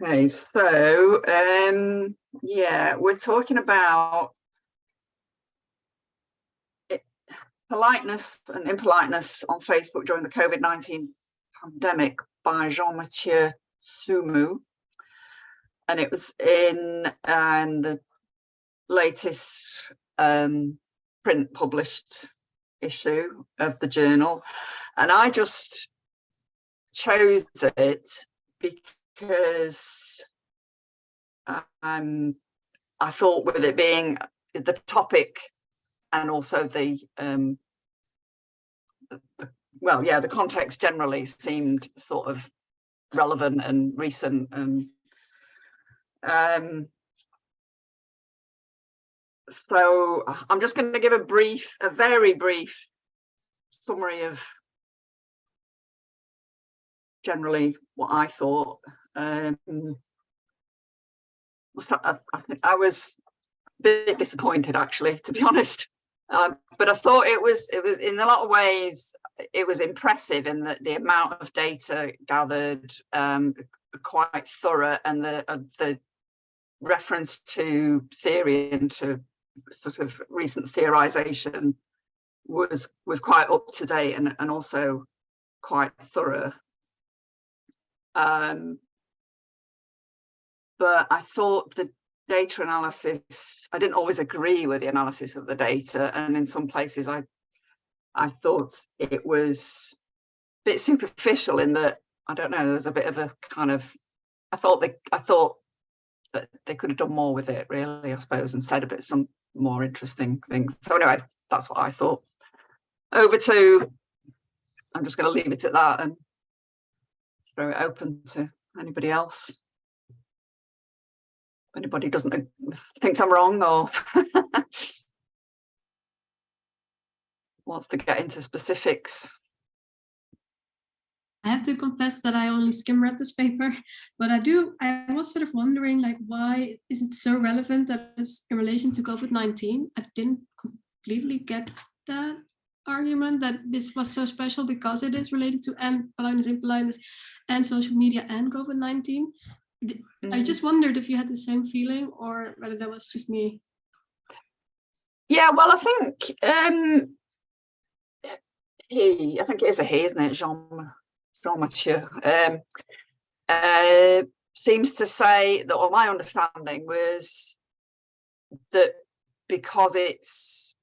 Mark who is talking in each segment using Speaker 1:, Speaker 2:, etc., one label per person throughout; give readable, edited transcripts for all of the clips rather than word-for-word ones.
Speaker 1: Okay, so yeah, we're talking about politeness and impoliteness on Facebook during the COVID-19 pandemic by Jean-Mathieu Tsoumou, and it was in the latest print published issue of the journal, and I just chose it because I thought, with it being the topic and also the context generally seemed sort of relevant and recent, and so I'm just going to give a very brief summary of generally what I thought. I think I was a bit disappointed, actually, to be honest. But I thought it was in a lot of ways it was impressive in that the amount of data gathered, quite thorough, and the reference to theory and to sort of recent theorization was quite up to date and also quite thorough. But I thought the data analysis, I didn't always agree with the analysis of the data, and in some places I thought it was a bit superficial in that, I don't know, there was a bit of a kind of, I thought that they could have done more with it, really, I suppose, and said some more interesting things. So anyway, that's what I thought. I'm just going to leave it at that and throw it open to anybody else. If anybody thinks I'm wrong or wants to get into specifics.
Speaker 2: I have to confess that I only skim read this paper, but I was sort of wondering, like, why is it so relevant that it's in relation to COVID-19? I didn't completely get that argument that this was so special because it is related to politeness, impoliteness, and social media and COVID-19. I just wondered if you had the same feeling or whether that was just me.
Speaker 1: Yeah, well, I think I think it is a he, isn't it? Jean-Mathieu seems to say that, or my understanding was that because it's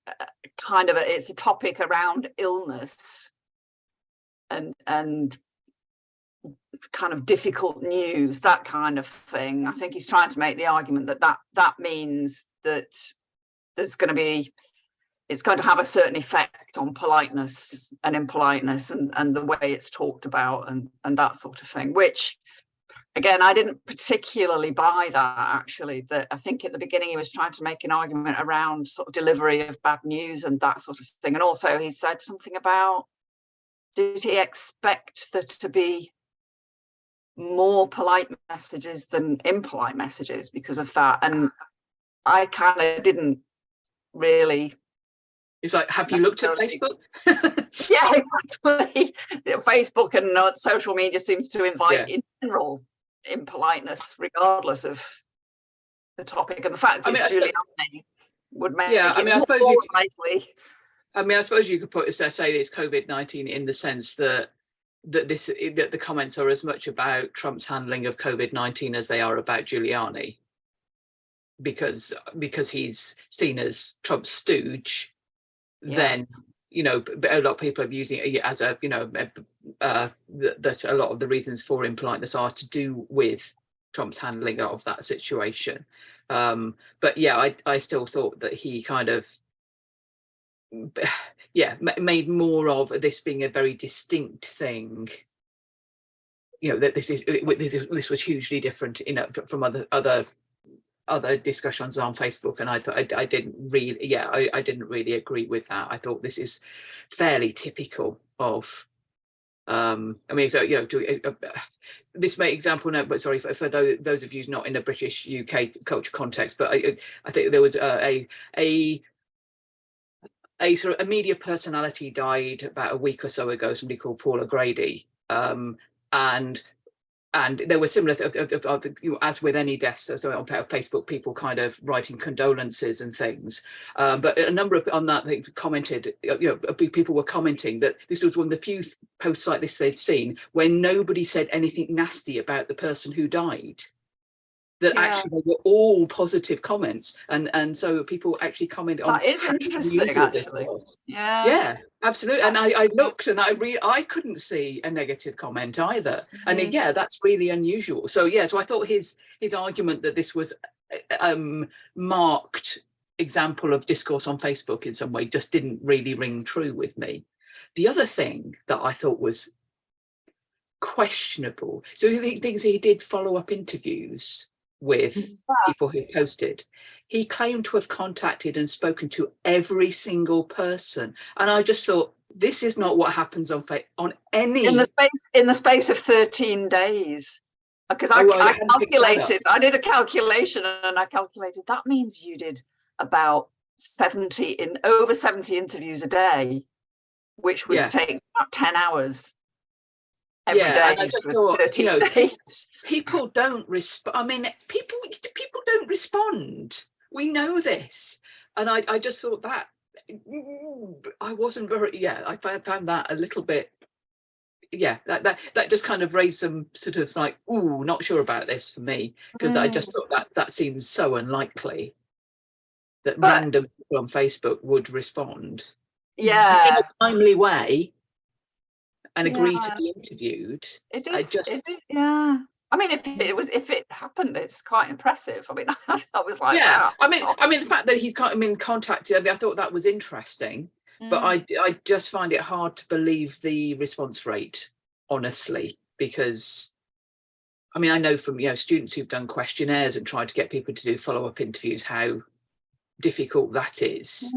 Speaker 1: it's a topic around illness and kind of difficult news, that kind of thing. I think he's trying to make the argument that means that it's going to have a certain effect on politeness and impoliteness and the way it's talked about and that sort of thing, which, again, I didn't particularly buy that, actually. That I think at the beginning he was trying to make an argument around sort of delivery of bad news and that sort of thing. And also he said something about, did he expect there to be more polite messages than impolite messages because of that? And I kind of didn't really.
Speaker 3: It's like, have you looked at Facebook?
Speaker 1: Yeah, exactly. Facebook and social media seems to invite, in general, impoliteness, regardless of the topic. And the fact is, Giuliani would make it more likely.
Speaker 3: I suppose you could say it's COVID-19 in the sense that the comments are as much about Trump's handling of COVID-19 as they are about Giuliani, because he's seen as Trump's stooge. Then a lot of people are using it as a that a lot of the reasons for impoliteness are to do with Trump's handling of that situation. But yeah, I still thought that he kind of made more of this being a very distinct thing. That this was hugely different, from other discussions on Facebook, and I didn't really agree with that. I thought this is fairly typical of this may example now, but sorry for those of you not in a British UK culture context, but I think there was a sort of a media personality died about a week or so ago, somebody called Paula Grady, and and there were similar, as with any deaths, so on Facebook, people kind of writing condolences and things. But a number of on that they commented, people were commenting that this was one of the few posts like this they'd seen where nobody said anything nasty about the person who died. That actually they were all positive comments, and so people actually commented on.
Speaker 1: That is interesting, actually.
Speaker 3: Yeah, absolutely. And I looked, and I couldn't see a negative comment either. And yeah, that's really unusual. So yeah, so I thought his argument that this was marked example of discourse on Facebook in some way just didn't really ring true with me. The other thing that I thought was questionable, so the things he did follow-up interviews with people who posted. He claimed to have contacted and spoken to every single person, and I just thought, this is not what happens on any
Speaker 1: in the space of 13 days. Because I calculated, I did a calculation, and I calculated that means you did about over 70 interviews a day, which would take about 10 hours. Every day,
Speaker 3: and I just thought, days. People don't respond. I mean, people don't respond. We know this, and I just thought that I wasn't very. I found that a little bit. That just kind of raised some sort of like, ooh, not sure about this for me, because I just thought that seems so unlikely that random people on Facebook would respond. In a timely way. And agree to be interviewed.
Speaker 1: It is. I mean, if it happened, it's quite impressive. I mean, I was like, wow.
Speaker 3: I mean, the fact that he's been contacted, I thought that was interesting, but I just find it hard to believe the response rate, honestly, because I mean, I know from students who've done questionnaires and tried to get people to do follow-up interviews how difficult that is.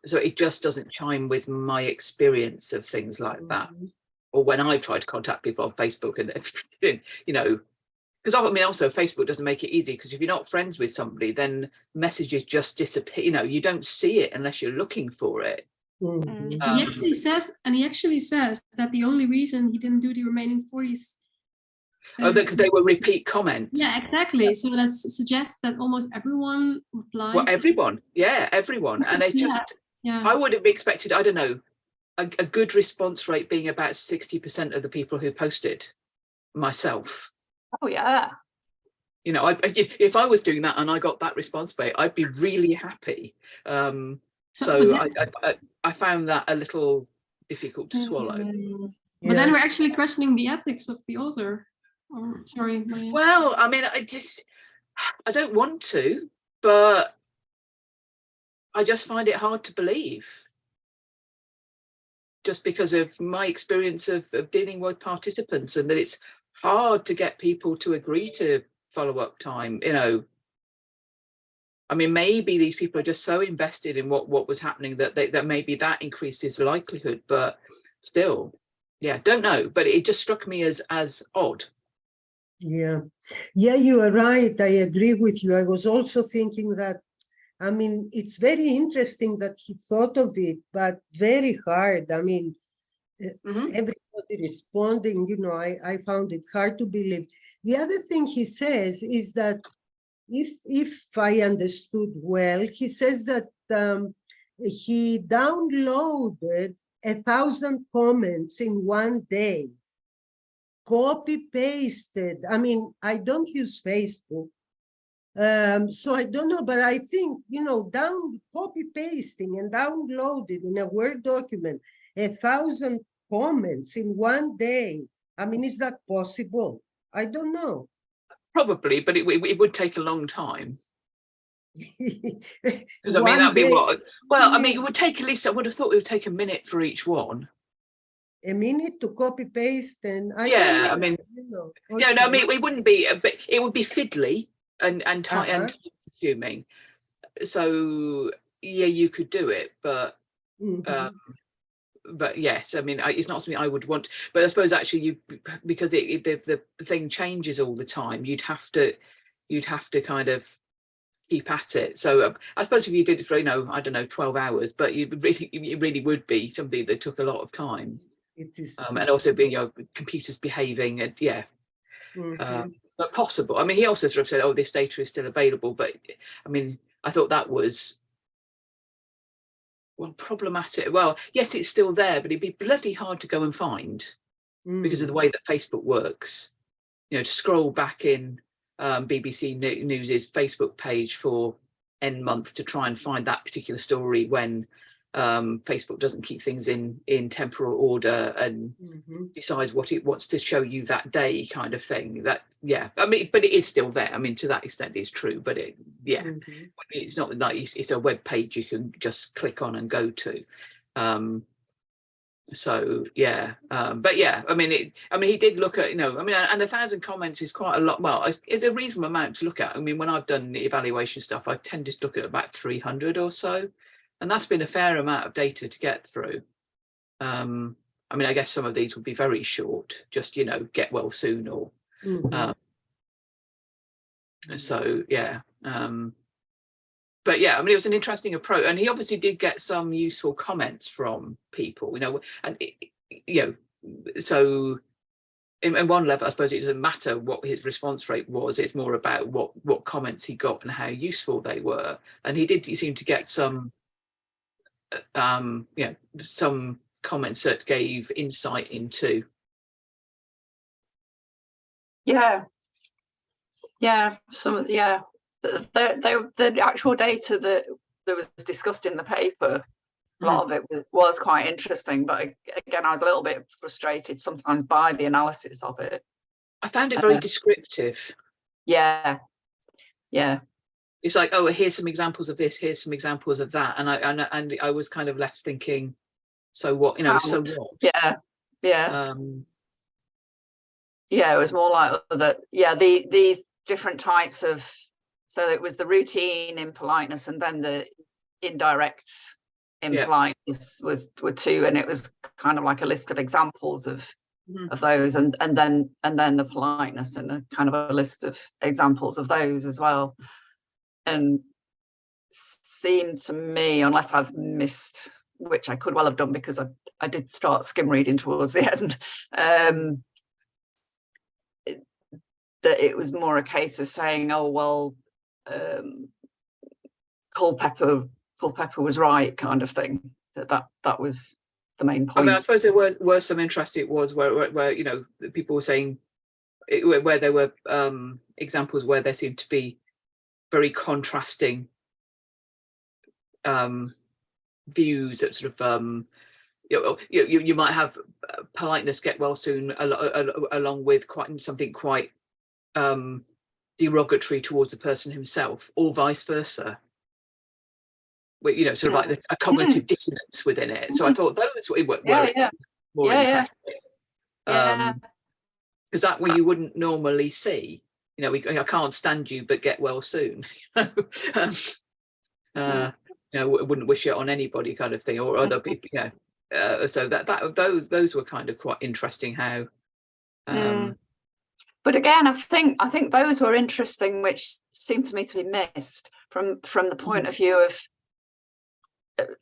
Speaker 3: So it just doesn't chime with my experience of things like that. Or when I try to contact people on Facebook and everything, because I mean, also Facebook doesn't make it easy, because if you're not friends with somebody, then messages just disappear. You don't see it unless you're looking for it.
Speaker 2: He actually says that the only reason he didn't do the remaining 40s.
Speaker 3: Because they were repeat comments.
Speaker 2: Yeah, exactly. So that suggests that almost everyone replied.
Speaker 3: Well, everyone. And it just. I would have expected, I don't know, a good response rate being about 60% of the people who posted, myself.
Speaker 1: Oh, yeah.
Speaker 3: If I was doing that and I got that response rate, I'd be really happy. I found that a little difficult to swallow.
Speaker 2: But then we're actually questioning the ethics of the author. Oh, sorry.
Speaker 3: Well, I mean, I don't want to, but I just find it hard to believe, just because of my experience of dealing with participants, and that it's hard to get people to agree to follow-up time. I mean, maybe these people are just so invested in what was happening that maybe that increases the likelihood, but still, don't know. But it just struck me as odd.
Speaker 4: Yeah, you are right. I agree with you. I was also thinking that, I mean, it's very interesting that he thought of it, but very hard. I mean, everybody responding, I found it hard to believe. The other thing he says is that, if I understood well, he says that he downloaded 1,000 comments in one day, copy-pasted. I mean, I don't use Facebook. So I don't know, but I think, copy-pasting and downloaded in a Word document, 1,000 comments in one day. I mean, is that possible? I don't know.
Speaker 3: Probably, but it would take a long time. I mean, that'd be what? Well, I mean, it would take at least, I would have thought it would take a minute for each one.
Speaker 4: A minute to copy-paste, and
Speaker 3: I mean, I mean, it wouldn't be, but it would be fiddly. And time consuming. So you could do it, but yes, I mean, it's not something I would want. But I suppose actually because the thing changes all the time, you'd have to kind of keep at it. So I suppose if you did it for I don't know, 12 hours, but it really would be something that took a lot of time.
Speaker 4: it is.
Speaker 3: and
Speaker 4: it's-
Speaker 3: also being, computers behaving, and
Speaker 4: Mhm.
Speaker 3: but possible. I mean, he also sort of said, "Oh, this data is still available," but I mean, I thought that was, well, problematic. Well, yes, it's still there, but it'd be bloody hard to go and find because of the way that Facebook works. To scroll back in BBC News's Facebook page for N month to try and find that particular story when Facebook doesn't keep things in temporal order and decides what it wants to show you that day, kind of thing. That, yeah, I mean, but it is still there. I mean, to that extent, it's true. But it's not like it's a web page you can just click on and go to. So yeah, but yeah, I mean, he did look at, and 1,000 comments is quite a lot. Well, it's a reasonable amount to look at. I mean, when I've done the evaluation stuff, I tended to look at about 300 or so, and that's been a fair amount of data to get through. I mean, I guess some of these would be very short, just get well soon, or so yeah. But yeah, I mean, it was an interesting approach, and he obviously did get some useful comments from people, and so in one level, I suppose it doesn't matter what his response rate was. It's more about what comments he got and how useful they were. And he seem to get some, some comments that gave insight into.
Speaker 1: Yeah. The actual data that was discussed in the paper, a lot of it was quite interesting, but again, I was a little bit frustrated sometimes by the analysis of it.
Speaker 3: I found it very descriptive.
Speaker 1: Yeah.
Speaker 3: It's like, oh, here's some examples of this, here's some examples of that, and I was kind of left thinking, so what, so what?
Speaker 1: Yeah. It was more like that. Yeah, these different types of. So it was the routine in politeness, and then the indirect in politeness were two, and it was kind of like a list of examples of those, and then the politeness, and a kind of a list of examples of those as well. And seemed to me, unless I've missed, which I could well have done because I did start skim reading towards the end, that it was more a case of saying, oh well, Culpepper was right, kind of thing. That was the main point.
Speaker 3: I mean, I suppose there were some interesting ones where people were saying where there were examples where there seemed to be very contrasting views that sort of you might have politeness get well soon along with something quite derogatory towards the person himself, or vice versa. Sort of like a cognitive dissonance within it. So I thought those were more interesting. Because that one you wouldn't normally see. I can't stand you, but get well soon. Wouldn't wish it on anybody, kind of thing, or other people. So those were kind of quite interesting. How.
Speaker 1: But again, I think those were interesting, which seemed to me to be missed from the point of view of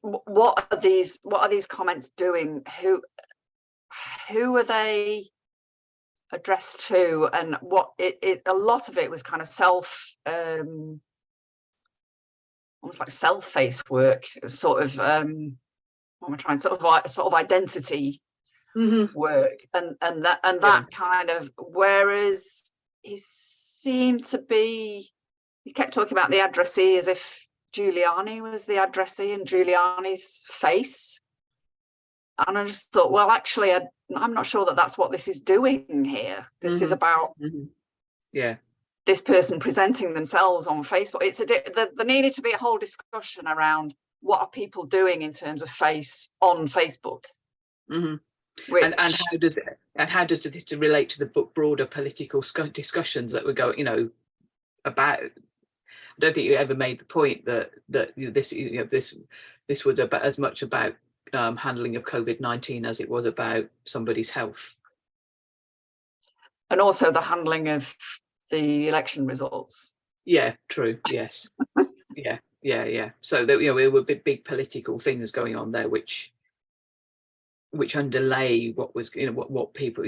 Speaker 1: what are these comments doing? Who are they addressed to? And what a lot of it was kind of almost like self-face work, sort of what am I trying, sort of identity work, and that kind of, whereas he kept talking about the addressee as if Giuliani was the addressee and Giuliani's face, and I just thought, well, actually, I'm not sure that that's what this is doing here. This is about this person presenting themselves on Facebook. There needed to be a whole discussion around what are people doing in terms of face on Facebook. Which,
Speaker 3: and how does this relate to the broader political discussions that were going, about? I don't think you ever made the point that this was about as much about handling of COVID-19 as it was about somebody's health,
Speaker 1: and also the handling of the election results.
Speaker 3: Yeah, true. Yes. yeah. So there were big political things going on there, which which underlay what was, what people,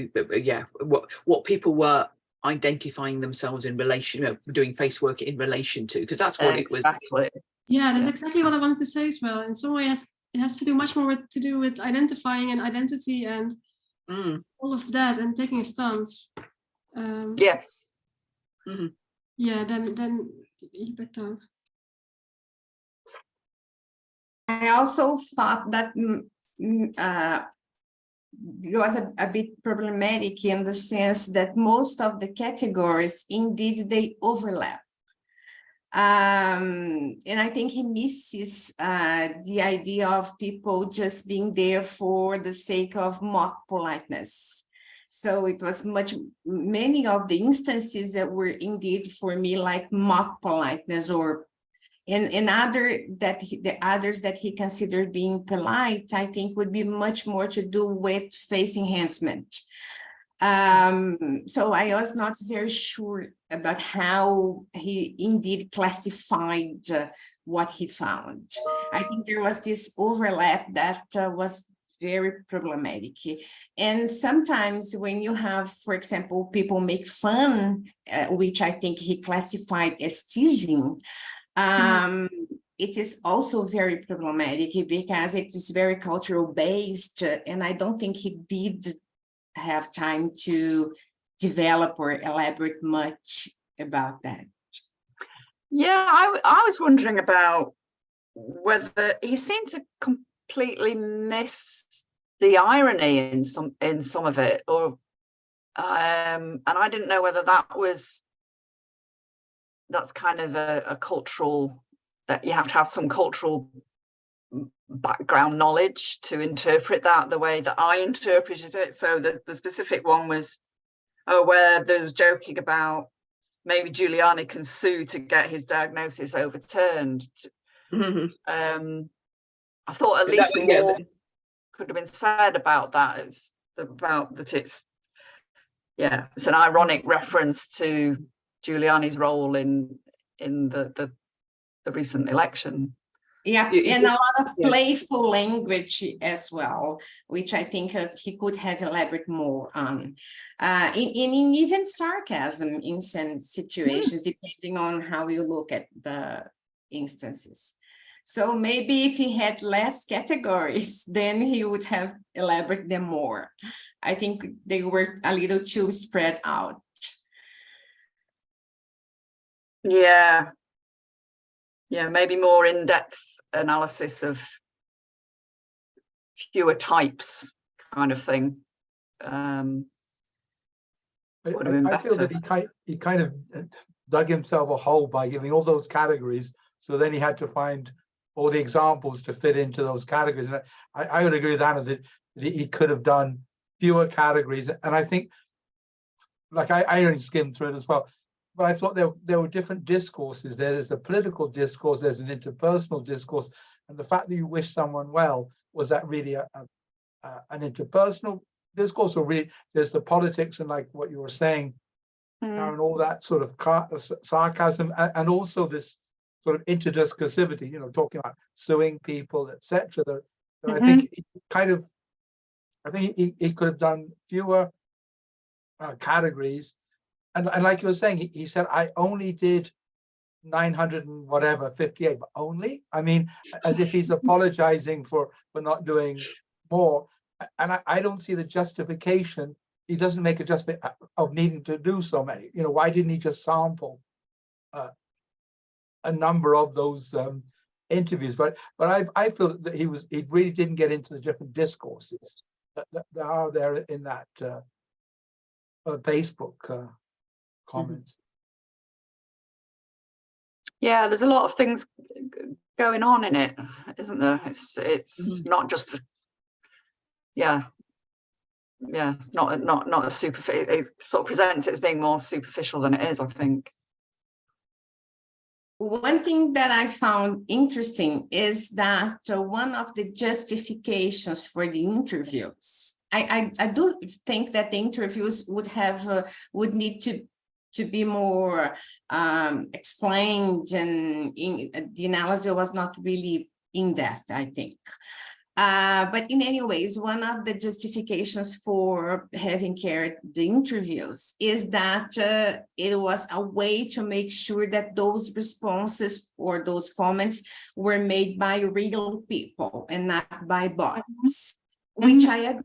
Speaker 3: what people were identifying themselves in relation, doing face work in relation to, because that's what it was.
Speaker 1: Exactly.
Speaker 2: Yeah, that's
Speaker 1: Yeah.
Speaker 2: exactly what I wanted to say as well. In some ways, it has to do much more to do with identifying an identity and all of that, and taking a stance.
Speaker 1: Yes.
Speaker 2: Yeah, then libertad.
Speaker 5: I also thought that it was a bit problematic in the sense that most of the categories, indeed, they overlap. And I think he misses the idea of people just being there for the sake of mock politeness. So it was many of the instances that were indeed for me like mock politeness, or the others that he considered being polite, I think would be much more to do with face enhancement. So I was not very sure about how he indeed classified what he found. I think there was this overlap that was very problematic. And sometimes when you have, for example, people make fun, which I think he classified as teasing, it is also very problematic because it is very cultural based, and I don't think he did have time to develop or elaborate much about that.
Speaker 1: Yeah, I was wondering about whether he seemed to completely miss the irony in some of it, or and I didn't know whether that's kind of a cultural, that you have to have some cultural background knowledge to interpret that the way that I interpreted it. So the specific one was where there was joking about maybe Giuliani can sue to get his diagnosis overturned. I thought at least more could have been said about that. It's it's an ironic reference to Giuliani's role in the recent election.
Speaker 5: Yeah, and a lot of playful language as well, which I think he could have elaborated more on. In even sarcasm in some situations, depending on how you look at the instances. So maybe if he had less categories, then he would have elaborated them more. I think they were a little too spread out.
Speaker 1: Yeah, maybe more in-depth analysis of fewer types kind of thing. Would have been better.
Speaker 6: I feel that he kind of dug himself a hole by giving all those categories, so then he had to find all the examples to fit into those categories. And I would agree with Anna that he could have done fewer categories. And I think, like I only skimmed through it as well, but I thought there were different discourses. There's a political discourse, there's an interpersonal discourse, and the fact that you wish someone well, was that really an interpersonal discourse, or really there's the politics and like what you were saying, and all that sort of sarcasm, and also this sort of interdiscursivity, talking about suing people, etc. I think he could have done fewer categories. And like you were saying, he said, I only did 900 and whatever, 58, but only? I mean, as if he's apologizing for not doing more. And I don't see the justification. He doesn't make a justification of needing to do so many. Why didn't he just sample a number of those interviews? But I feel that he really didn't get into the different discourses that are there in that Facebook comments.
Speaker 1: Yeah, there's a lot of things going on in it, isn't there? It's not just it's not a superficial. It sort of presents it as being more superficial than it is, I think.
Speaker 5: One thing that I found interesting is that one of the justifications for the interviews, I do think that the interviews would need to be more explained, and the analysis was not really in depth, I think. But in any ways, one of the justifications for having carried the interviews is that it was a way to make sure that those responses or those comments were made by real people and not by bots, which I agree.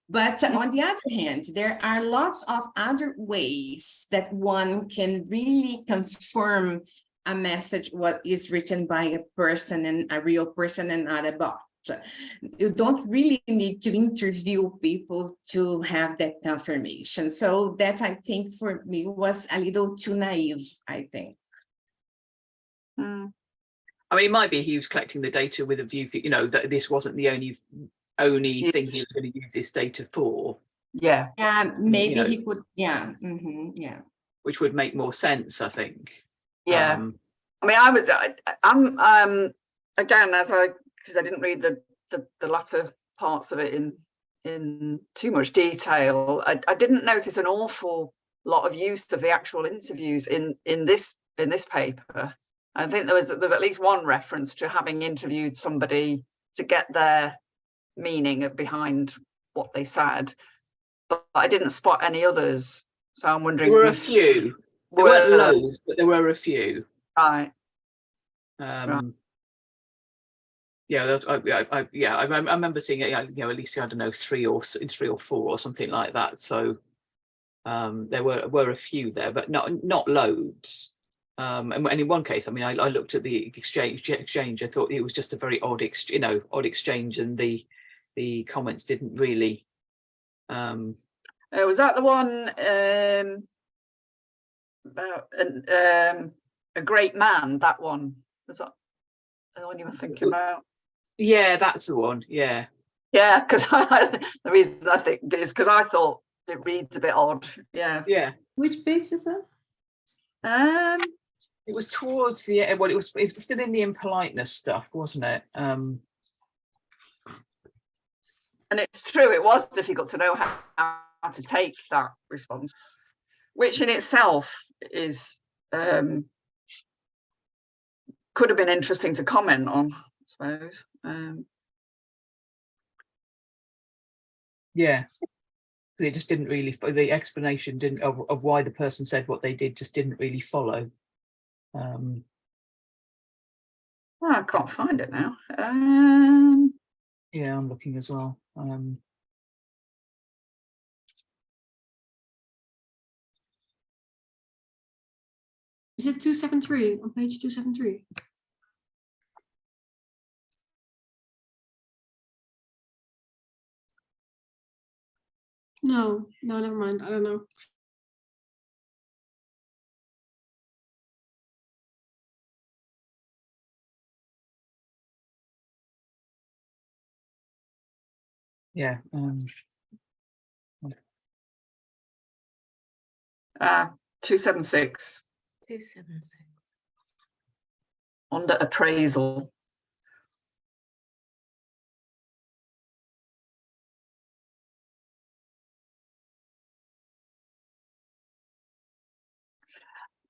Speaker 5: But on the other hand, there are lots of other ways that one can really confirm a message what is written by a person and a real person and not a bot. You don't really need to interview people to have that confirmation. So that, I think, for me was a little too naive, I think.
Speaker 3: I mean, it might be he was collecting the data with a view for, that this wasn't the only thing he was going to use this data for.
Speaker 1: Yeah.
Speaker 5: Maybe he could, yeah. Yeah.
Speaker 3: Which would make more sense, I think.
Speaker 1: Yeah. I mean, I'm again, because I didn't read the latter parts of it in too much detail. I didn't notice an awful lot of use of the actual interviews in this paper. I think there's at least one reference to having interviewed somebody to get their meaning behind what they said, but I didn't spot any others. So I'm wondering.
Speaker 3: There were a few. There weren't loads, but there were a few.
Speaker 1: Right.
Speaker 3: Right. Yeah, I remember seeing it. At least I don't know, three or four or something like that. So there were a few there, but not loads. And in one case, I mean, I looked at the exchange. I thought it was just a very odd exchange, and the comments didn't really.
Speaker 1: Was that the one about a great man? That one, was that the one you were thinking about?
Speaker 3: Yeah, that's the one. Yeah.
Speaker 1: Yeah, because the reason I think is because I thought it reads a bit odd. Yeah.
Speaker 2: Yeah. Which page is that?
Speaker 3: It was towards the end. Well, it was still in the impoliteness stuff, wasn't it? And
Speaker 1: it's true, it was difficult to know how to take that response, which in itself is could have been interesting to comment on, I suppose.
Speaker 3: Yeah, it just didn't really. The explanation of why the person said what they did just didn't really follow.
Speaker 1: Well, I can't find it now.
Speaker 3: Yeah, I'm looking as well.
Speaker 2: Is it 273 on page 273? No, never mind. I don't know.
Speaker 3: Yeah.
Speaker 1: 276.
Speaker 7: 276.
Speaker 1: Under appraisal.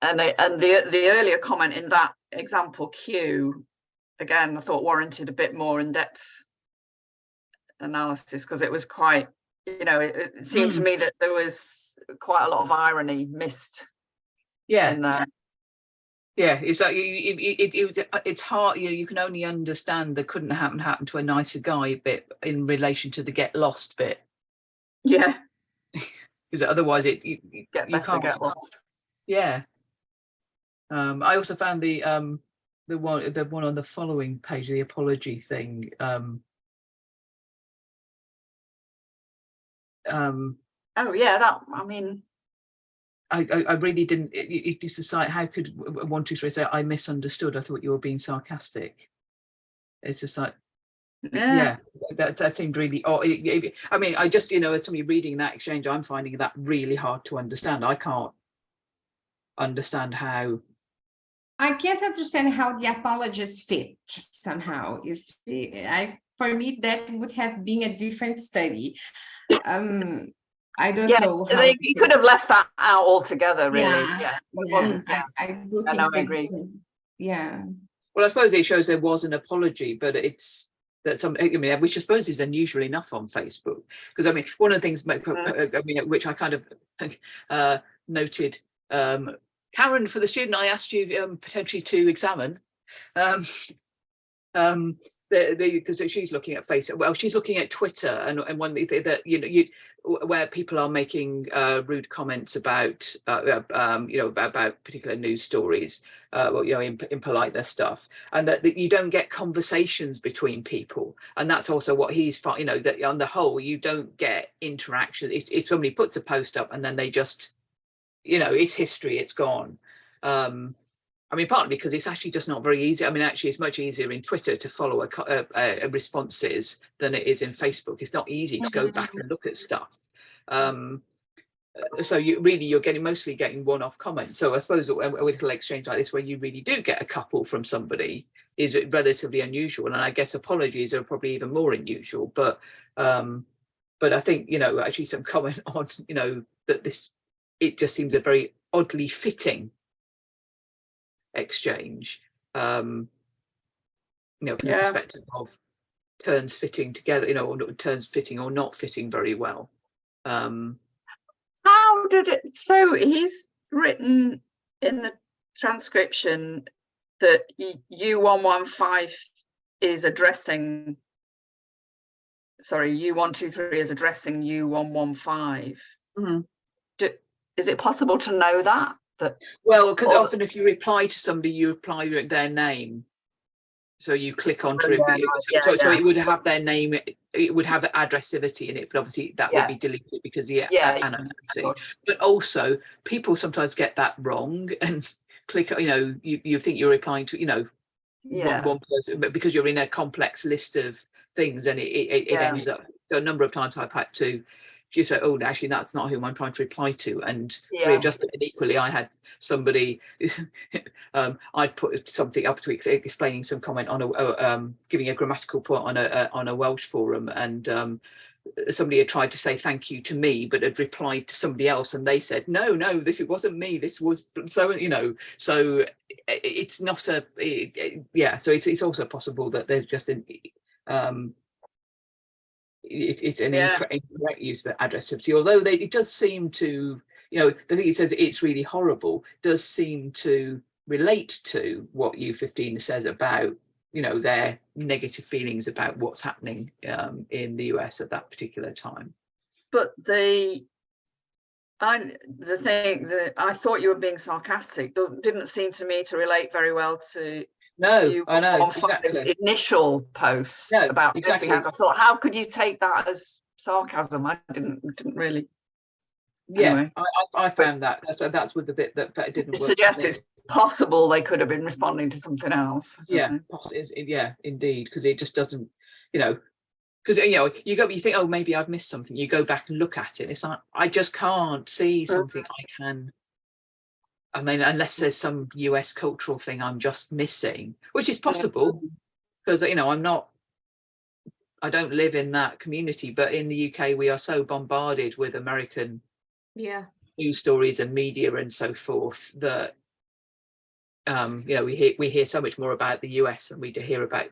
Speaker 1: And the earlier comment in that example Q, again, I thought warranted a bit more in-depth analysis, because it was quite, it seemed to me that there was quite a lot of irony missed.
Speaker 3: Yeah.
Speaker 1: In there.
Speaker 3: Yeah, it's like it's hard. You can only understand the couldn't happen to a nicer guy bit in relation to the get lost bit.
Speaker 1: Yeah.
Speaker 3: Because otherwise you can't
Speaker 1: get lost.
Speaker 3: Yeah. I also found the one on the following page, the apology thing.
Speaker 1: Oh yeah, that, I mean,
Speaker 3: I really didn't. It's just like, how could 1, 2, 3 say I misunderstood? I thought you were being sarcastic. It's just like, yeah, that seemed really odd. I mean, I just, as somebody reading that exchange, I'm finding that really hard to understand. I can't understand how.
Speaker 5: I can't understand how the apologies fit somehow. For me, that would have been a different study. I don't know.
Speaker 1: You could have left that out altogether, really.
Speaker 5: Yeah. I
Speaker 1: agree.
Speaker 5: Yeah.
Speaker 3: Well, I suppose it shows there was an apology, but it's that some, I mean, which I suppose is unusual enough on Facebook, because I mean, one of the things, I mean, which I kind of noted, Karen, for the student I asked you potentially to examine, because she's looking at Facebook, well, she's looking at Twitter, and one that where people are making rude comments about about particular news stories, in politeness stuff, and that you don't get conversations between people, and that's also what he's that on the whole you don't get interaction. If somebody puts a post up and then they just, it's history, it's gone. I mean, partly because it's actually just not very easy. I mean, actually, it's much easier in Twitter to follow a responses than it is in Facebook. It's not easy to go back and look at stuff. So you're mostly getting one-off comments. So I suppose a little exchange like this, where you really do get a couple from somebody, is relatively unusual. And I guess apologies are probably even more unusual. But I think actually some comment on that it just seems a very oddly fitting exchange, from the perspective of turns fitting together, or turns fitting or not fitting very well.
Speaker 1: How did it? So he's written in the transcription that U115 is addressing. Sorry, U123 is addressing U115. Is it possible to know that?
Speaker 3: Well, because often if you reply to somebody, you reply with their name. So you click onto it. So it would have their name, it would have addressivity in it, but obviously that would be deleted because anonymity. But also people sometimes get that wrong and click, you think you're replying to, one person, but because you're in a complex list of things, and it ends up, so a number of times I've had to you say, oh, actually, that's not whom I'm trying to reply to, and readjust it. And equally, I had somebody, I'd put something up to explaining some comment on giving a grammatical point on a Welsh forum, and somebody had tried to say thank you to me, but had replied to somebody else, and they said, no, it wasn't me. This was so, so it's not so it's also possible that there's just it's an incorrect use of addressivity, although it does seem to, the thing it says it's really horrible does seem to relate to what U15 says about, their negative feelings about what's happening in the US at that particular time.
Speaker 1: But the thing that I thought you were being sarcastic didn't seem to me to relate very well to
Speaker 3: I know exactly.
Speaker 1: Initial posts about exactly. I thought, how could you take that as sarcasm? I didn't really.
Speaker 3: Yeah, anyway. I found that. So that's with the bit that didn't
Speaker 1: suggest it's possible they could have been responding to something else.
Speaker 3: Yeah, indeed, because it just doesn't, because you think, oh, maybe I've missed something. You go back and look at it. It's like, I just can't see something I can. I mean, unless there's some US cultural thing I'm just missing, which is possible, because I don't live in that community, but in the UK we are so bombarded with American news stories and media and so forth that we hear so much more about the US than we do hear about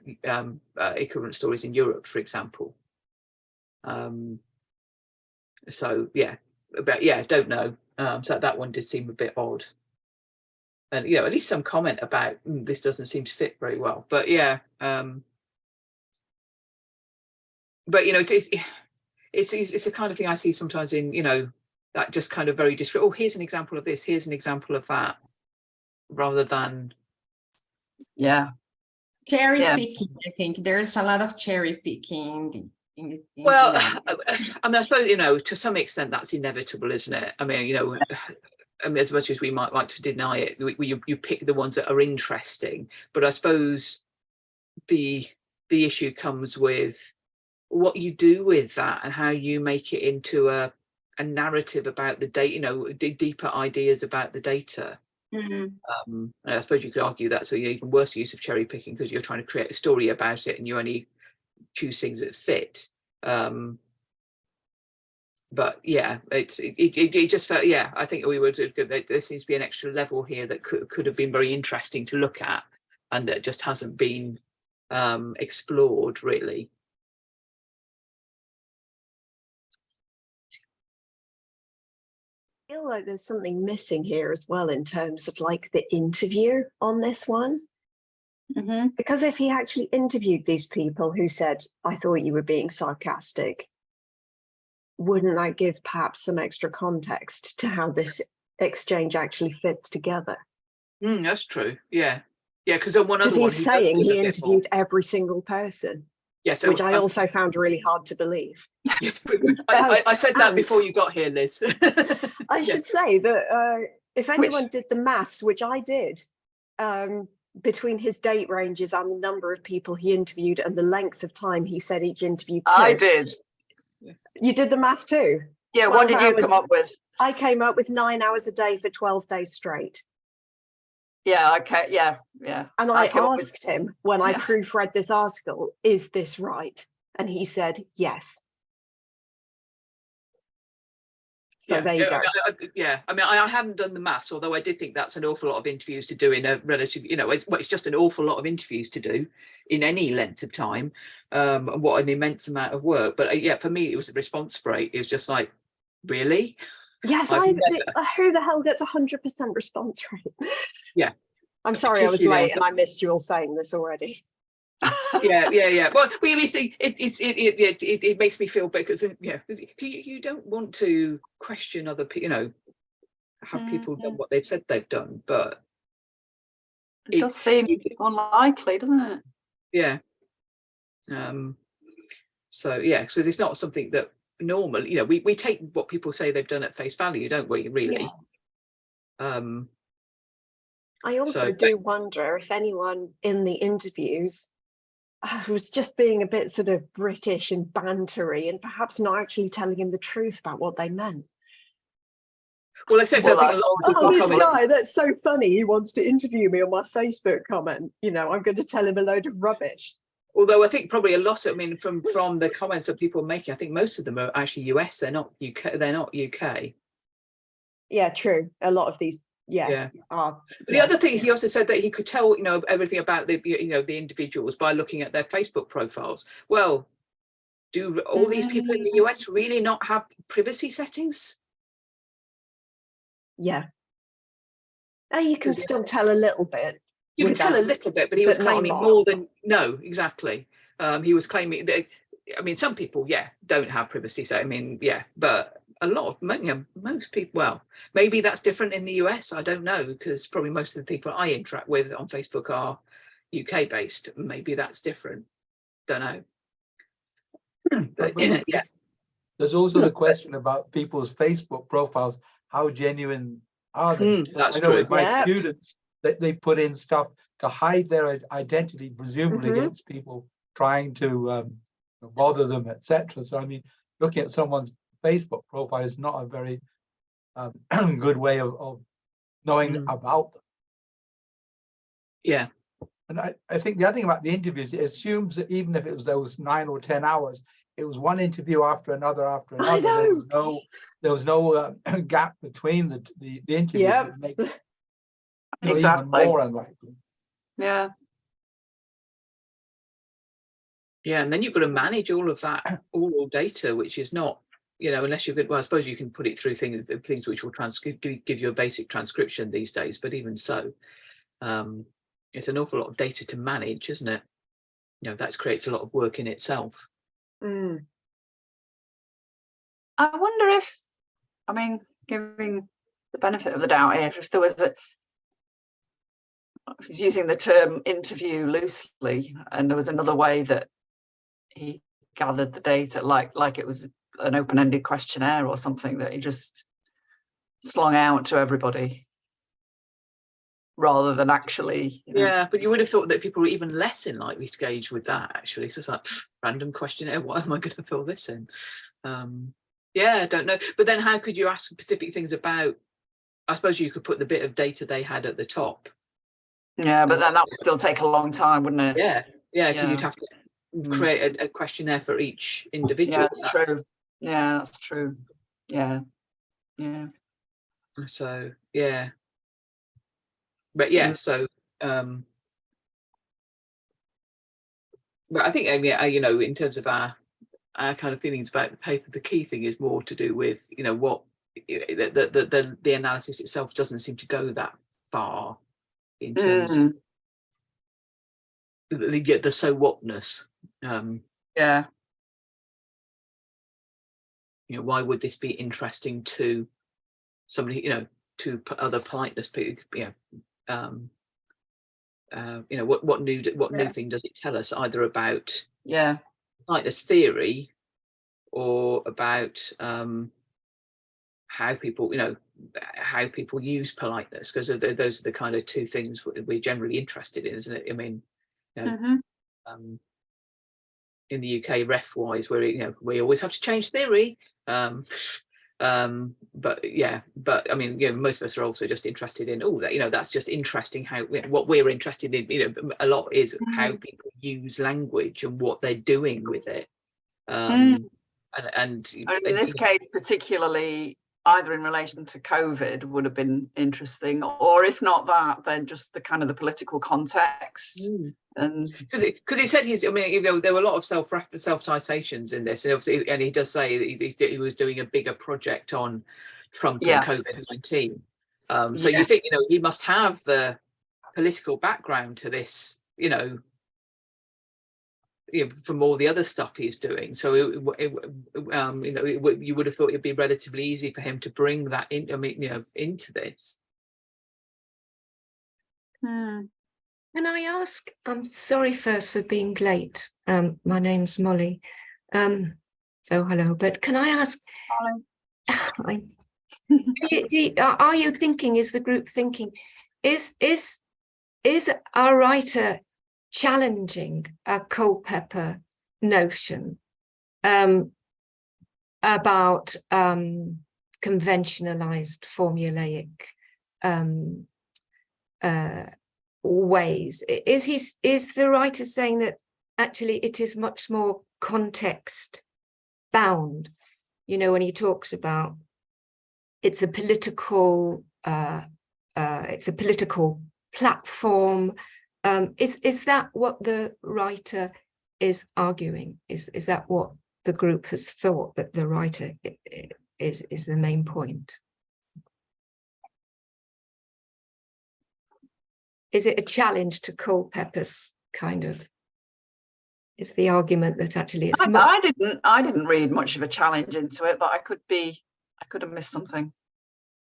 Speaker 3: equivalent stories in Europe, for example. So don't know. So that one did seem a bit odd. And at least some comment about this doesn't seem to fit very well. But it's the kind of thing I see sometimes in that just kind of very discreet. Oh, here's an example of this. Here's an example of that, rather than
Speaker 5: cherry picking. I think there's a lot of cherry picking.
Speaker 3: Well, I mean, I suppose to some extent that's inevitable, isn't it? I mean, I mean, as much as we might like to deny it, you pick the ones that are interesting. But I suppose the issue comes with what you do with that and how you make it into a narrative about the data, deeper ideas about the data. And I suppose you could argue that's an even worse use of cherry picking, because you're trying to create a story about it and you only choose things that fit. But it just felt, I think we would have, there seems to be an extra level here that could have been very interesting to look at, and that just hasn't been explored really.
Speaker 7: I feel like there's something missing here as well in terms of like the interview on this one. Because if he actually interviewed these people who said, I thought you were being sarcastic, wouldn't that give perhaps some extra context to how this exchange actually fits together?
Speaker 3: That's true. Yeah. Yeah, because on one other
Speaker 7: Because
Speaker 3: one,
Speaker 7: he's saying he interviewed every single person,
Speaker 3: so,
Speaker 7: which I also found really hard to believe.
Speaker 3: Yes, I said that before you got here, Liz.
Speaker 7: I should say that if anyone did the maths, which I did, between his date ranges and the number of people he interviewed and the length of time he said each interview took.
Speaker 1: I did.
Speaker 7: You did the math too?
Speaker 1: Yeah, what did you come up with?
Speaker 7: I came up with 9 hours a day for 12 days straight.
Speaker 1: Yeah, okay, yeah.
Speaker 7: And I asked him when I proofread this article, is this right? And he said, yes. So there you go.
Speaker 3: I mean, I hadn't done the maths, although I did think that's an awful lot of interviews to do in a relative, it's just an awful lot of interviews to do in any length of time, and what an immense amount of work. But yeah, for me, it was a response rate. It was just like, really?
Speaker 7: Yes, who the hell gets 100% response rate?
Speaker 3: Yeah.
Speaker 7: I'm sorry I was late and I missed you all saying this already.
Speaker 3: yeah. Well, you see, it makes me feel because you don't want to question other people, have people done what they've said they've done, but
Speaker 1: it does seem unlikely, doesn't it?
Speaker 3: Yeah. So it's not something that normal. We take what people say they've done at face value, don't we? Really. Yeah.
Speaker 7: I also do wonder if anyone in the interviews was just being a bit sort of British and bantery and perhaps not actually telling him the truth about what they meant.
Speaker 3: Well, except I think a lot of people
Speaker 7: this guy, that's so funny. He wants to interview me on my Facebook comment. I'm going to tell him a load of rubbish.
Speaker 3: Although I think probably a lot of, from the comments that people are making, I think most of them are actually US. They're not UK. They're not UK.
Speaker 7: Yeah, true. A lot of these. The
Speaker 3: other thing, he also said that he could tell, everything about the individuals by looking at their Facebook profiles. Well, do all these people in the US really not have privacy settings?
Speaker 7: Yeah. You can still tell a little bit.
Speaker 3: You can tell a little bit, but he was claiming more than exactly. He was claiming that. Some people, don't have privacy settings. But a lot of most people. Well, maybe that's different in the US. I don't know, because probably most of the people I interact with on Facebook are UK based. Maybe that's different. Don't know. But
Speaker 6: there's also the question about people's Facebook profiles. How genuine are they?
Speaker 3: That's
Speaker 6: I know with my students that they put in stuff to hide their identity, presumably against people trying to bother them, etc. So looking at someone's Facebook profile is not a very good way of knowing about them.
Speaker 3: Yeah.
Speaker 6: And I think the other thing about the interviews, it assumes that even if it was those 9 or 10 hours, it was one interview after another after another. There was no gap between the interviews.
Speaker 7: Yeah.
Speaker 6: Even more unlikely.
Speaker 1: Yeah.
Speaker 3: Yeah, and then you've got to manage all of that oral data, which is not, unless you could. Well, I suppose you can put it through things which will give you a basic transcription these days. But even so, it's an awful lot of data to manage, isn't it? That creates a lot of work in itself.
Speaker 7: Mm.
Speaker 1: I wonder if, giving the benefit of the doubt here, if there was if he's using the term interview loosely, and there was another way that he gathered the data, like it was an open-ended questionnaire or something that he just slung out to everybody, rather than actually.
Speaker 3: Yeah, but you would have thought that people were even less likely to engage with that, actually. So it's like, random questionnaire, what am I going to fill this in? I don't know. But then how could you ask specific things about, I suppose you could put the bit of data they had at the top.
Speaker 1: Yeah, but then that would still take a long time, wouldn't it?
Speaker 3: Yeah, because you'd have to create a questionnaire for each individual.
Speaker 1: Yeah, that's true. Yeah, that's true. Yeah.
Speaker 3: So, but so But I think, you know, in terms of our kind of feelings about the paper, the key thing is more to do with, you know, what the analysis itself doesn't seem to go that far in terms of the so whatness.
Speaker 1: Yeah.
Speaker 3: You know, why would this be interesting to somebody, you know, to other politeness people? You know, what new thing does it tell us, either about politeness theory or about how people, you know, how people use politeness? Because those are the kind of two things we're generally interested in, isn't it? I mean, you know, in the UK, ref wise, where, you know, we always have to change theory. But yeah, but I mean, you know, most of us are also just interested in all that, you know, that's just interesting how, you know, what we're interested in, you know, a lot is how people use language and what they're doing with it. And
Speaker 1: in this case, particularly, either in relation to COVID would have been interesting, or if not that, then just the kind of the political context. And
Speaker 3: because he said he's, I mean, there were a lot of self-citations in this, and obviously, and he does say that he was doing a bigger project on Trump and COVID-19. So you think, you know, he must have the political background to this, you know, from all the other stuff he's doing. So you know, you would have thought it'd be relatively easy for him to bring that in, I mean, you know, into this.
Speaker 8: Can I ask, I'm sorry first for being late. My name's Molly. So hello, but can I ask, are you thinking, is the group thinking, is our writer challenging a Culpeper notion about conventionalized formulaic ways? Is the writer saying that actually it is much more context bound? You know, when he talks about it's a political platform, is that what the writer is arguing? Is that what the group has thought, that the writer is the main point? Is it a challenge to Culpeper's kind of, is the argument that actually it's
Speaker 1: I didn't read much of a challenge into it, but I could have missed something,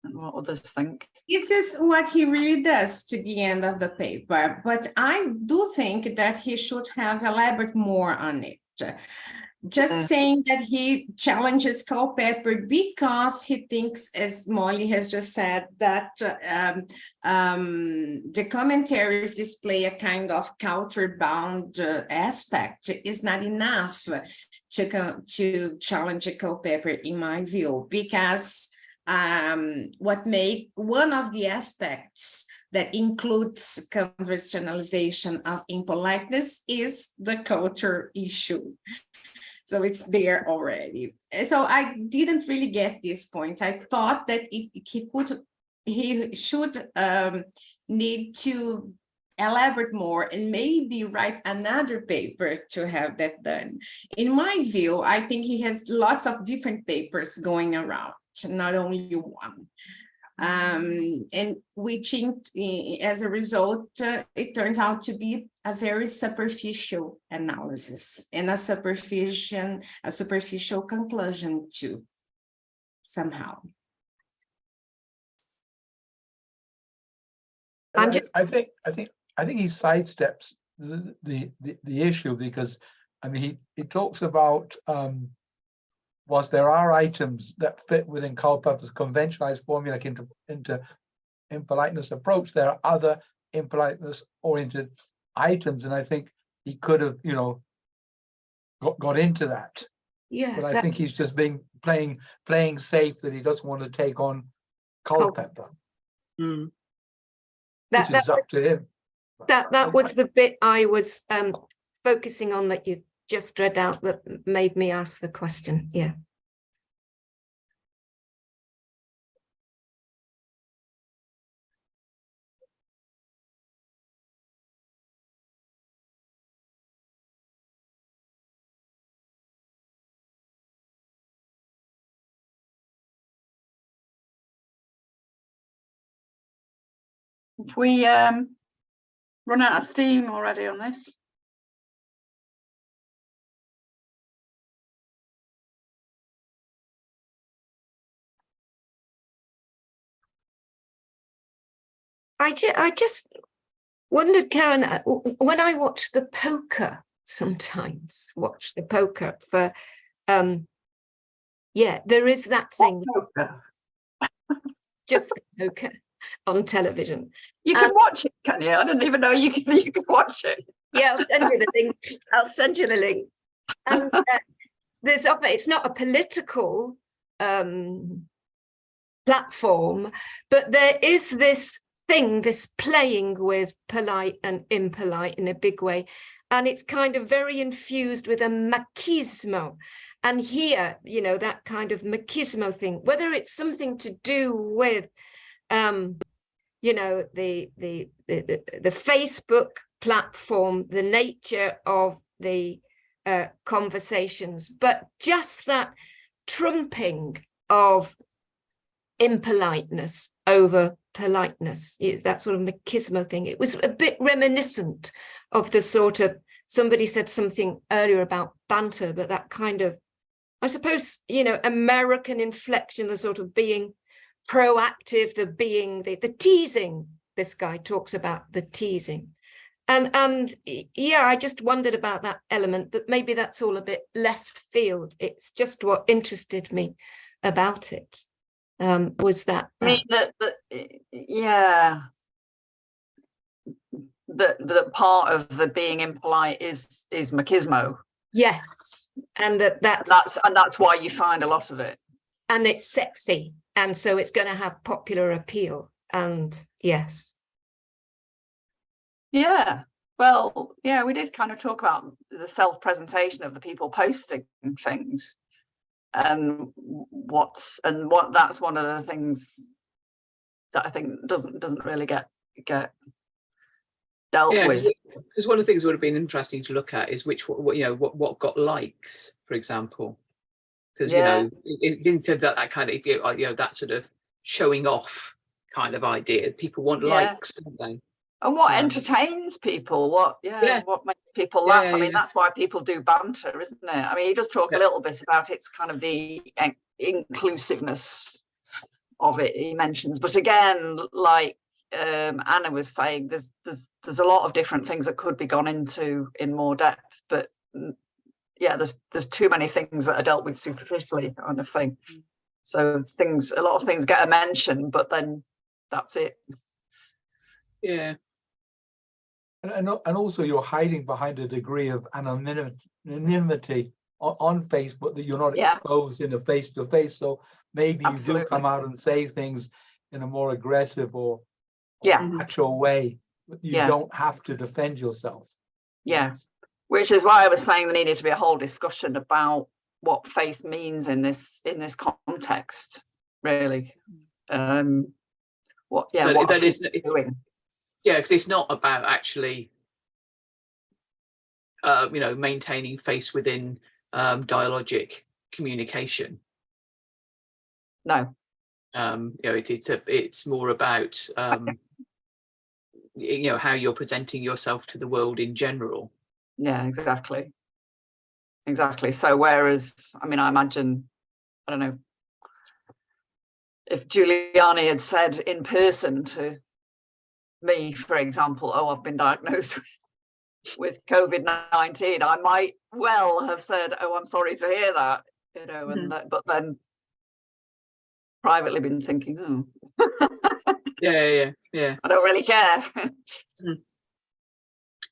Speaker 1: and what others think.
Speaker 5: This is what he really does to the end of the paper, but I do think that he should have elaborated more on it. Just saying that he challenges Culpeper because he thinks, as Molly has just said, that the commentaries display a kind of culture-bound aspect is not enough to challenge Culpeper, in my view, because one of the aspects that includes conventionalization of impoliteness is the culture issue. So it's there already. So I didn't really get this point. I thought that he should need to elaborate more and maybe write another paper to have that done. In my view, I think he has lots of different papers going around, not only one. And which as a result, it turns out to be a very superficial analysis and a superficial conclusion too, somehow.
Speaker 6: I think he sidesteps the issue, because I mean he talks about whilst there are items that fit within Culpeper's conventionalized formula into impoliteness approach, there are other impoliteness oriented items, and I think he could have, you know, got into that.
Speaker 8: Yes,
Speaker 6: but I think he's just playing safe, that he doesn't want to take on Culpeper, which is up to him.
Speaker 8: That was the bit I was focusing on that you just read out that made me ask the question. Yeah.
Speaker 1: If we run out of steam already on this.
Speaker 8: I just wondered, Karen, when I watch the poker, sometimes watch the poker for, yeah, there is that thing, just the poker on television.
Speaker 1: You can watch it, can you? I didn't even know you could watch it.
Speaker 8: Yeah, I'll send you the link. I'll send you the link. And it's not a political platform, but there is this thing, this playing with polite and impolite in a big way, and it's kind of very infused with a machismo. And here, you know, that kind of machismo thing, whether it's something to do with you know, the Facebook platform, the nature of the conversations, but just that trumping of impoliteness over politeness, that sort of machismo thing. It was a bit reminiscent of the sort of, somebody said something earlier about banter, but that kind of, I suppose, you know, American inflection, the sort of being proactive, the teasing. This guy talks about the teasing. And yeah, I just wondered about that element, but maybe that's all a bit left field. It's just what interested me about it. Was that?
Speaker 1: I mean, yeah, the part of the being impolite is machismo.
Speaker 8: Yes, and that's
Speaker 1: why you find a lot of it.
Speaker 8: And it's sexy, and so it's going to have popular appeal. And yes.
Speaker 1: Yeah, well, yeah, we did kind of talk about the self-presentation of the people posting things, and that's one of the things that I think doesn't really get dealt with.
Speaker 3: Because one of the things that would have been interesting to look at is what got likes, for example, because you know, instead that kind of, you know, that sort of showing off kind of idea, people want likes, don't they?
Speaker 1: And what entertains people, what makes people laugh. I mean, that's why people do banter, isn't it? I mean, you just talk a little bit about it's kind of the inclusiveness of it he mentions. But again, like Anna was saying, there's a lot of different things that could be gone into in more depth. But yeah, there's too many things that are dealt with superficially, kind of thing. So a lot of things get a mention, but then that's it.
Speaker 3: Yeah.
Speaker 6: And also you're hiding behind a degree of anonymity on Facebook that you're not exposed in a face-to-face. So maybe you do come out and say things in a more aggressive or actual way. You don't have to defend yourself.
Speaker 1: Yeah, which is why I was saying there needed to be a whole discussion about what face means in this context, really. What is doing?
Speaker 3: Yeah, because it's not about actually, you know, maintaining face within dialogic communication.
Speaker 1: No.
Speaker 3: You know, it's more about, you know, how you're presenting yourself to the world in general.
Speaker 1: Yeah, exactly. So whereas, I mean, I imagine, I don't know, if Giuliani had said in person to me, for example, oh, I've been diagnosed with COVID-19, I might well have said, oh, I'm sorry to hear that, you know, and but then privately been thinking, oh,
Speaker 3: yeah,
Speaker 1: I don't really care.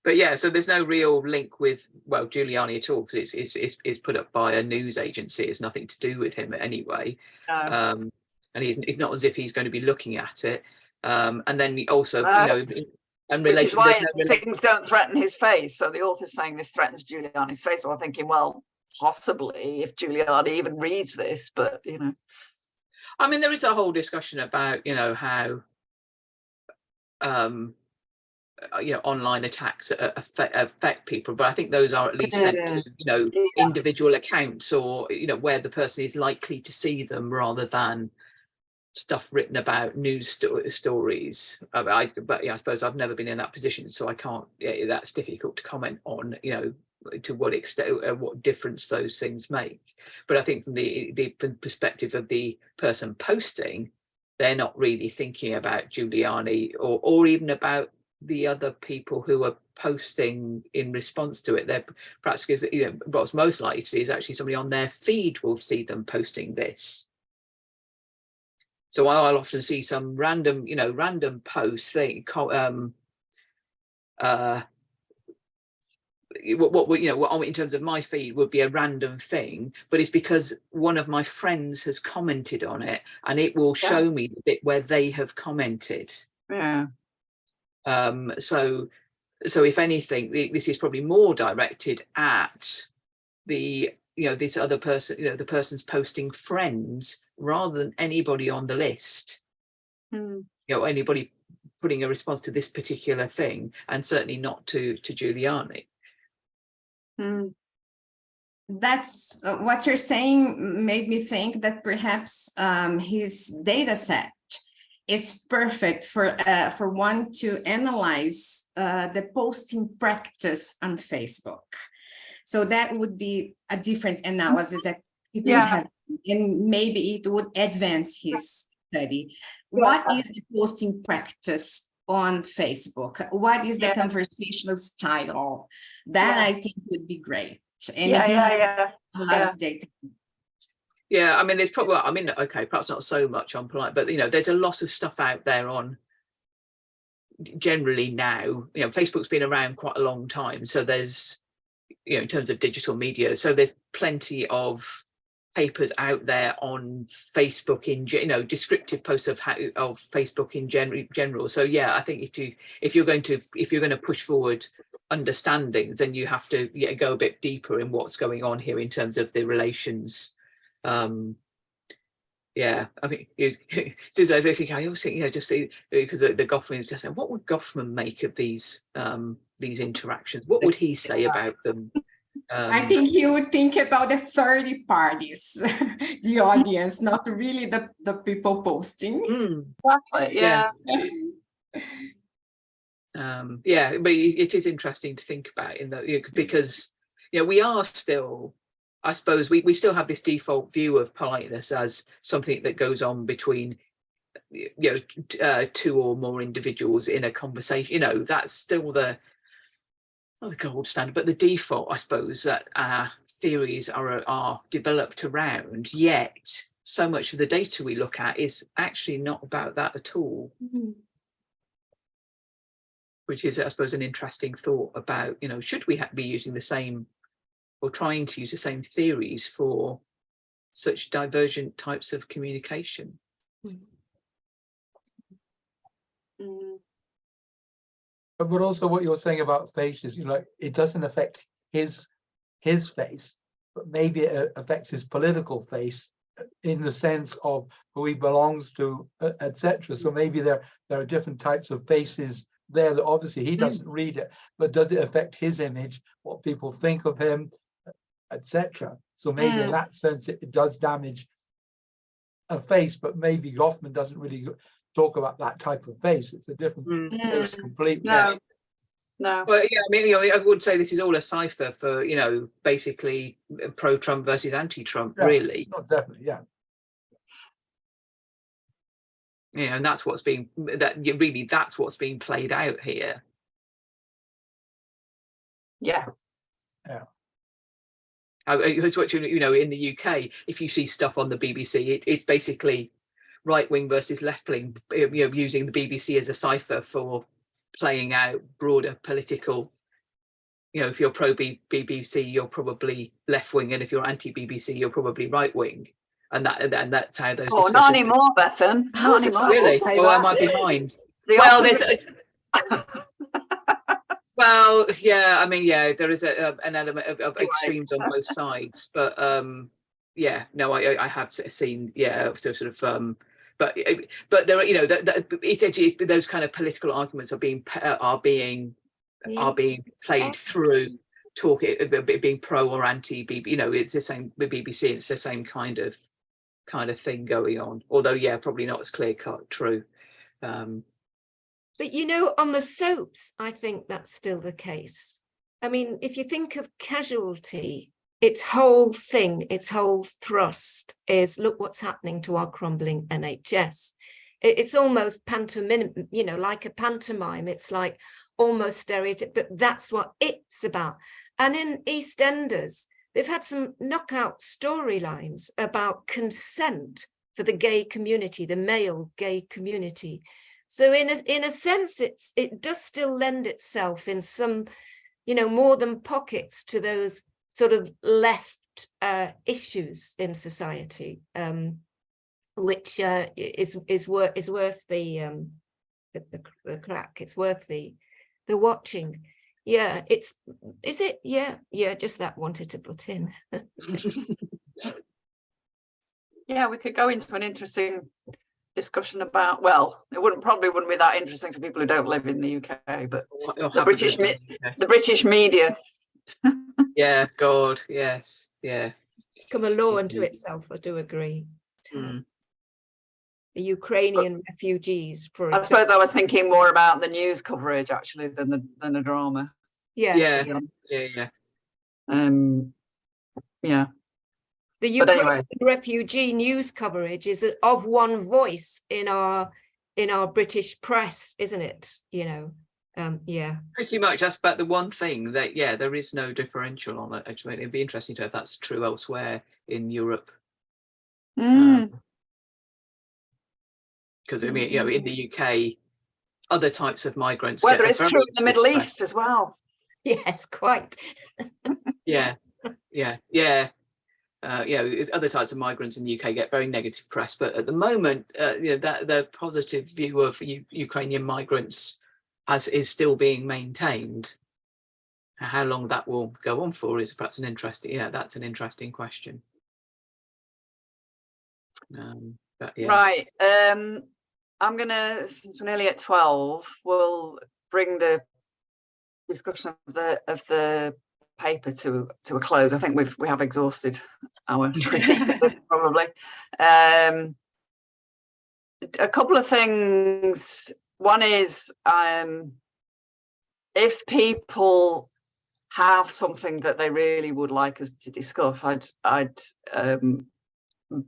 Speaker 3: But yeah, so there's no real link with, well, Giuliani at all, because it's put up by a news agency. It's nothing to do with him anyway.
Speaker 1: No.
Speaker 3: And it's not as if he's going to be looking at it. And then also, you know, and
Speaker 1: which is why things don't threaten his face. So the author's saying this threatens Giuliani's face. So I'm thinking, well, possibly if Giuliani even reads this, but you know,
Speaker 3: I mean, there is a whole discussion about, you know, how you know, online attacks affect people, but I think those are at least sent to, you know, individual accounts, or you know, where the person is likely to see them, rather than stuff written about news stories. But yeah, I suppose I've never been in that position, so I can't. Yeah, that's difficult to comment on. You know, to what extent, what difference those things make. But I think from the perspective of the person posting, they're not really thinking about Giuliani or even about the other people who are posting in response to it. They're perhaps, you know, what's most likely to see is actually somebody on their feed will see them posting this. So I'll often see some random, you know, random post thing, what you know, what in terms of my feed would be a random thing, but it's because one of my friends has commented on it, and it will show me the bit where they have commented.
Speaker 1: Yeah.
Speaker 3: So if anything, this is probably more directed at the, you know, this other person, you know, the person's posting friends rather than anybody on the list. You know, anybody putting a response to this particular thing, and certainly not to Giuliani.
Speaker 5: That's what you're saying made me think that perhaps his data set is perfect for one to analyze the posting practice on Facebook. So that would be a different analysis that people would have, and maybe it would advance his study. What is the posting practice on Facebook? What is the conversational style? That I think would be great. And a lot of data.
Speaker 3: Yeah, I mean, there's probably, I mean, okay, perhaps not so much on Polite, but, you know, there's a lot of stuff out there on generally now. You know, Facebook's been around quite a long time. So there's, you know, in terms of digital media, so there's plenty of papers out there on Facebook in, you know, descriptive posts of Facebook in general. So yeah, I think if you're going to push forward understandings, then you have to go a bit deeper in what's going on here in terms of the relations. Yeah, I mean, so they think, I also think, you know, just see, because the Goffman is just saying, what would Goffman make of these interactions? What would he say about them?
Speaker 5: I think he would think about the 30 parties, the audience, not really the people posting.
Speaker 1: Exactly. Yeah.
Speaker 3: Yeah, but it is interesting to think about because, you know, we are still, I suppose we still have this default view of politeness as something that goes on between, you know, two or more individuals in a conversation. You know, that's still the gold standard, but the default, I suppose, that our theories are developed around. Yet so much of the data we look at is actually not about that at all. Which is, I suppose, an interesting thought about, you know, should we be using the same or trying to use the same theories for such divergent types of communication?
Speaker 6: But also what you're saying about faces, you know, it doesn't affect his face, but maybe it affects his political face in the sense of who he belongs to, etc. So maybe there are different types of faces there that obviously he doesn't read it, but does it affect his image, what people think of him, etc. So maybe in that sense it does damage a face, but maybe Goffman doesn't really talk about that type of face. It's a different face completely.
Speaker 1: No.
Speaker 3: Well, yeah, I mean, you know, I would say this is all a cipher for, you know, basically pro-Trump versus anti-Trump, really.
Speaker 6: No, definitely, yeah.
Speaker 3: Yeah, and that's what's being that's what's being played out here.
Speaker 1: Yeah.
Speaker 3: I was watching, you know, in the UK, if you see stuff on the BBC, it's basically right wing versus left wing, you know, using the BBC as a cipher for playing out broader political. You know, if you're pro BBC, you're probably left wing, and if you're anti BBC, you're probably right wing. And that's how those.
Speaker 1: Oh, not anymore, Bethan. Not anymore.
Speaker 3: Really? Or am I behind?
Speaker 1: Well, there's.
Speaker 3: Well, yeah, I mean, yeah, there is an element of extremes on both sides, but yeah, no, I have seen, yeah, so sort of, but there are, you know, essentially those kind of political arguments are being played through talking, being pro or anti BBC. You know, it's the same with BBC. It's the same kind of kind of thing going on. Although, yeah, probably not as clear cut, true.
Speaker 8: But you know, on the soaps, I think that's still the case. I mean, if you think of Casualty, its whole thing, its whole thrust is, look what's happening to our crumbling NHS. It's almost pantomime, you know, like a pantomime. It's like almost stereotype, but that's what it's about. And in EastEnders, they've had some knockout storylines about consent for the gay community, the male gay community. So in a sense, it does still lend itself in some, you know, more than pockets to those sort of left issues in society, which is worth the crack. It's worth the watching. Yeah, is it? Yeah, just that wanted to put in.
Speaker 1: Yeah, we could go into an interesting discussion about, well, it probably wouldn't be that interesting for people who don't live in the UK, but the British media.
Speaker 3: Yeah, God, yes, yeah.
Speaker 8: Become a law unto itself, I do agree.
Speaker 3: Mm.
Speaker 8: The Ukrainian refugees, for
Speaker 1: I
Speaker 8: example.
Speaker 1: suppose I was thinking more about the news coverage actually than the drama.
Speaker 8: Yeah.
Speaker 3: Yeah.
Speaker 1: Yeah.
Speaker 8: The Ukrainian
Speaker 1: anyway.
Speaker 8: refugee news coverage is of one voice in our British press, isn't it? You know, yeah.
Speaker 3: Pretty much. That's about the one thing that, yeah, there is no differential on it. Actually, it'd be interesting to know if that's true elsewhere in Europe. Because I mean, you know, in the UK, other types of migrants.
Speaker 1: Whether it's true in the Middle East as well.
Speaker 8: Yes, quite.
Speaker 3: Yeah. Other types of migrants in the UK get very negative press, but at the moment, you know, that the positive view of Ukrainian migrants is still being maintained. How long that will go on for is perhaps an interesting. Yeah, that's an interesting question. But yeah.
Speaker 1: Right. I'm gonna, since we're nearly at 12, we'll bring the discussion of the paper to a close. I think we have exhausted our critique probably. A couple of things. One is, if people have something that they really would like us to discuss, I'd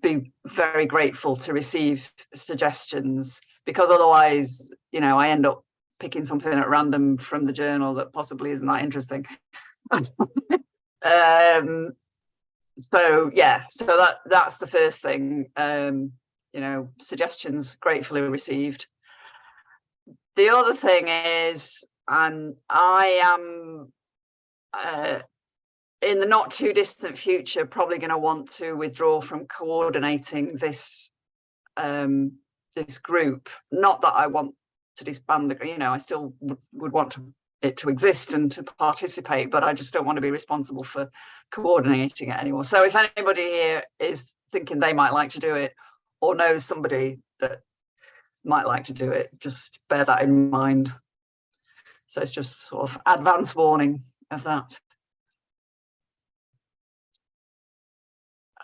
Speaker 1: be very grateful to receive suggestions, because otherwise, you know, I end up picking something at random from the journal that possibly isn't that interesting. So yeah, so that's the first thing. You know, suggestions gratefully received. The other thing is, I am in the not too distant future probably going to want to withdraw from coordinating this this group. Not that I want to disband the, you know, I still would want it to exist and to participate, but I just don't want to be responsible for coordinating it anymore. So if anybody here is thinking they might like to do it, or knows somebody that might like to do it, just bear that in mind. So it's just sort of advance warning of that.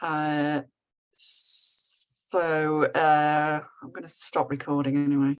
Speaker 1: I'm going to stop recording anyway.